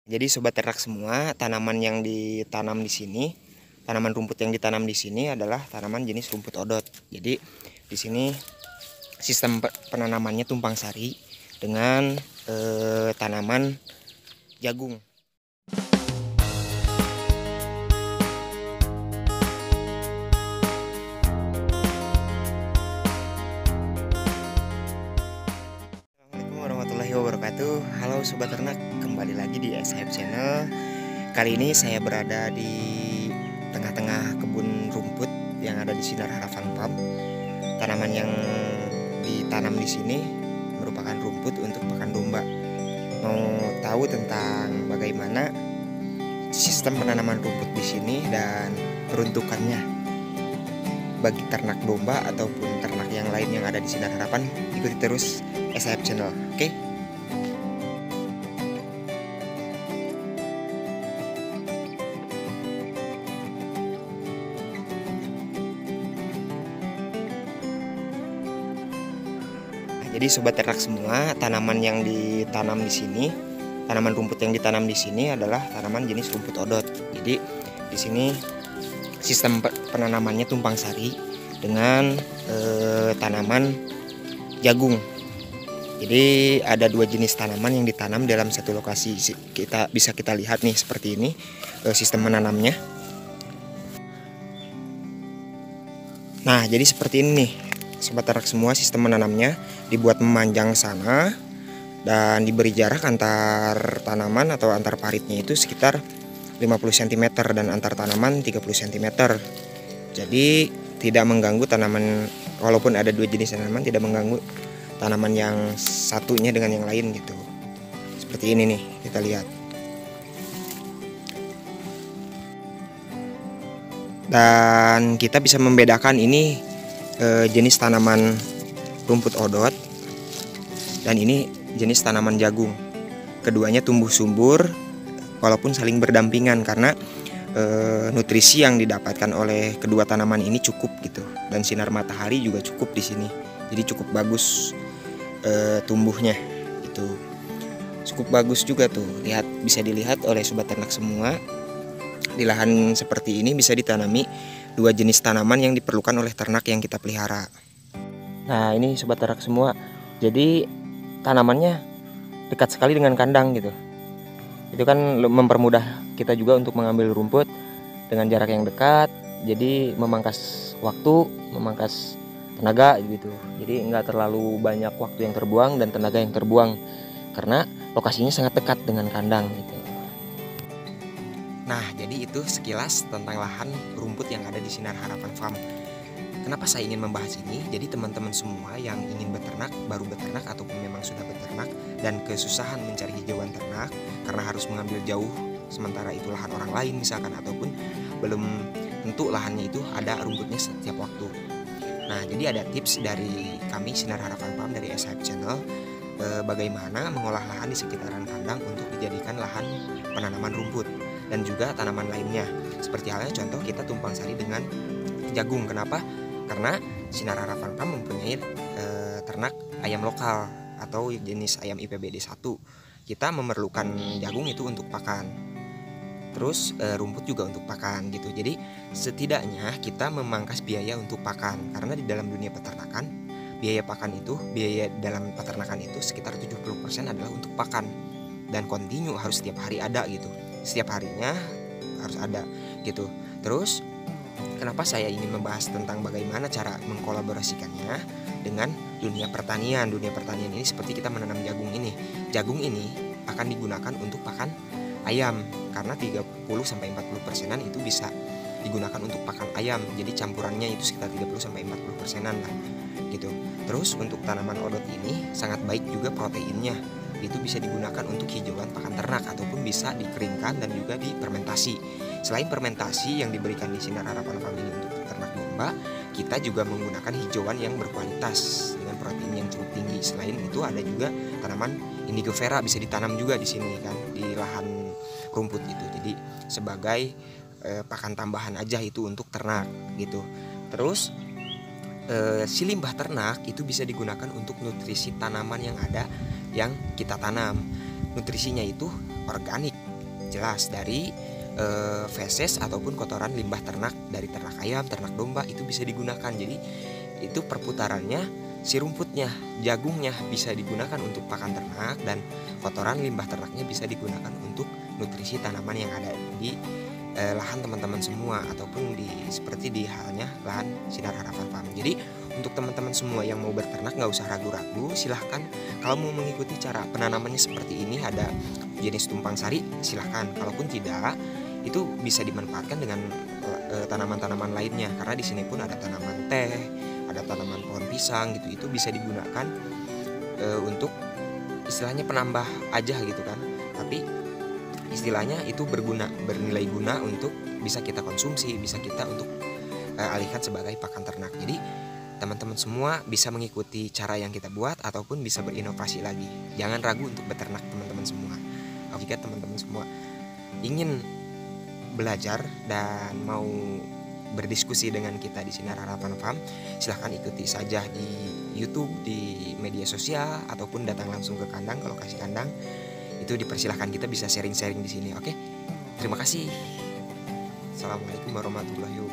Jadi sobat ternak semua, tanaman yang ditanam di sini, tanaman rumput yang ditanam di sini adalah tanaman jenis rumput odot. Jadi di sini sistem penanamannya tumpang sari dengan tanaman jagung. Assalamualaikum warahmatullahi wabarakatuh. Halo sobat ternak, kembali lagi di SHF Channel. Kali ini saya berada di tengah-tengah kebun rumput yang ada di Sinar Harapan Farm. Tanaman yang ditanam di sini merupakan rumput untuk pakan domba. Mau tahu tentang bagaimana sistem penanaman rumput di sini dan peruntukannya bagi ternak domba ataupun ternak yang lain yang ada di Sinar Harapan, ikuti terus SHF Channel, oke? Jadi sobat ternak semua, tanaman yang ditanam di sini, tanaman rumput yang ditanam di sini adalah tanaman jenis rumput odot. Jadi di sini sistem penanamannya tumpang sari dengan tanaman jagung. Jadi ada dua jenis tanaman yang ditanam dalam satu lokasi. Bisa kita lihat nih seperti ini sistem menanamnya. Nah, jadi seperti ini nih sobat ternak semua, sistem menanamnya dibuat memanjang sana dan diberi jarak antar tanaman atau antar paritnya itu sekitar 50 cm dan antar tanaman 30 cm. Jadi tidak mengganggu tanaman, walaupun ada dua jenis tanaman, tidak mengganggu tanaman yang satunya dengan yang lain gitu. Seperti ini nih, kita lihat. Dan kita bisa membedakan ini jenis tanaman rumput odot dan ini jenis tanaman jagung. Keduanya tumbuh subur walaupun saling berdampingan karena nutrisi yang didapatkan oleh kedua tanaman ini cukup gitu, dan sinar matahari juga cukup di sini. Jadi cukup bagus tumbuhnya gitu. Cukup bagus juga tuh. Bisa dilihat oleh sobat ternak semua. Di lahan seperti ini bisa ditanami dua jenis tanaman yang diperlukan oleh ternak yang kita pelihara. Nah, ini sobat ternak semua. Jadi tanamannya dekat sekali dengan kandang gitu. Itu kan mempermudah kita juga untuk mengambil rumput dengan jarak yang dekat. Jadi memangkas waktu, memangkas tenaga gitu. Jadi nggak terlalu banyak waktu yang terbuang dan tenaga yang terbuang karena lokasinya sangat dekat dengan kandang gitu. Nah, jadi itu sekilas tentang lahan rumput yang ada di Sinar Harapan Farm. Kenapa saya ingin membahas ini? Jadi teman-teman semua yang ingin beternak, baru beternak ataupun memang sudah beternak dan kesusahan mencari hijauan ternak karena harus mengambil jauh, sementara itu lahan orang lain misalkan, ataupun belum tentu lahannya itu ada rumputnya setiap waktu. Nah, jadi ada tips dari kami Sinar Harapan Farm dari SHF Channel bagaimana mengolah lahan di sekitaran kandang untuk dijadikan lahan penanaman rumput dan juga tanaman lainnya. Seperti halnya contoh kita tumpang sari dengan jagung. Kenapa? Karena Sinar Harapan Farm mempunyai ternak ayam lokal atau jenis ayam IPBD 1. Kita memerlukan jagung itu untuk pakan. Terus rumput juga untuk pakan gitu. Jadi setidaknya kita memangkas biaya untuk pakan, karena di dalam dunia peternakan biaya dalam peternakan itu sekitar 70% adalah untuk pakan dan kontinu harus setiap hari ada gitu. Setiap harinya harus ada gitu. Terus kenapa saya ingin membahas tentang bagaimana cara mengkolaborasikannya dengan dunia pertanian. Dunia pertanian ini seperti kita menanam jagung ini. Jagung ini akan digunakan untuk pakan ayam karena 30-40%-an itu bisa digunakan untuk pakan ayam. Jadi campurannya itu sekitar 30-40%-an lah gitu. Terus untuk tanaman odot ini sangat baik juga proteinnya. Itu bisa digunakan untuk hijauan pakan ternak ataupun bisa dikeringkan dan juga difermentasi. Selain fermentasi yang diberikan di Sinar Harapan Farm ini untuk ternak domba, kita juga menggunakan hijauan yang berkualitas dengan protein yang cukup tinggi. Selain itu ada juga tanaman indigo vera bisa ditanam juga di sini kan, di lahan rumput itu. Jadi sebagai pakan tambahan aja itu untuk ternak gitu. Terus si limbah ternak itu bisa digunakan untuk nutrisi tanaman yang ada yang kita tanam. Nutrisinya itu organik Jelas dari feses ataupun kotoran limbah ternak, dari ternak ayam, ternak domba itu bisa digunakan. Jadi itu perputarannya, si rumputnya, jagungnya bisa digunakan untuk pakan ternak, dan kotoran limbah ternaknya bisa digunakan untuk nutrisi tanaman yang ada di lahan teman-teman semua, ataupun seperti di halnya lahan Sinar Harapan Farm. Jadi untuk teman-teman semua yang mau berternak nggak usah ragu-ragu, silahkan kalau mau mengikuti cara penanamannya seperti ini, ada jenis tumpang sari silahkan. Kalaupun tidak, itu bisa dimanfaatkan dengan tanaman-tanaman lainnya, karena di sini pun ada tanaman teh, ada tanaman pohon pisang gitu. Itu bisa digunakan untuk istilahnya penambah aja gitu kan, tapi istilahnya itu bernilai guna untuk bisa kita konsumsi, bisa kita untuk alihkan sebagai pakan ternak. Jadi teman-teman semua bisa mengikuti cara yang kita buat ataupun bisa berinovasi lagi. Jangan ragu untuk beternak teman-teman semua. Jika teman-teman semua ingin belajar dan mau berdiskusi dengan kita di Sinar Harapan Farm, silahkan ikuti saja di YouTube, di media sosial, ataupun datang langsung ke kandang ke lokasi kandang. Itu dipersilahkan, kita bisa sharing-sharing di sini. Oke, terima kasih. Assalamualaikum warahmatullahi wabarakatuh.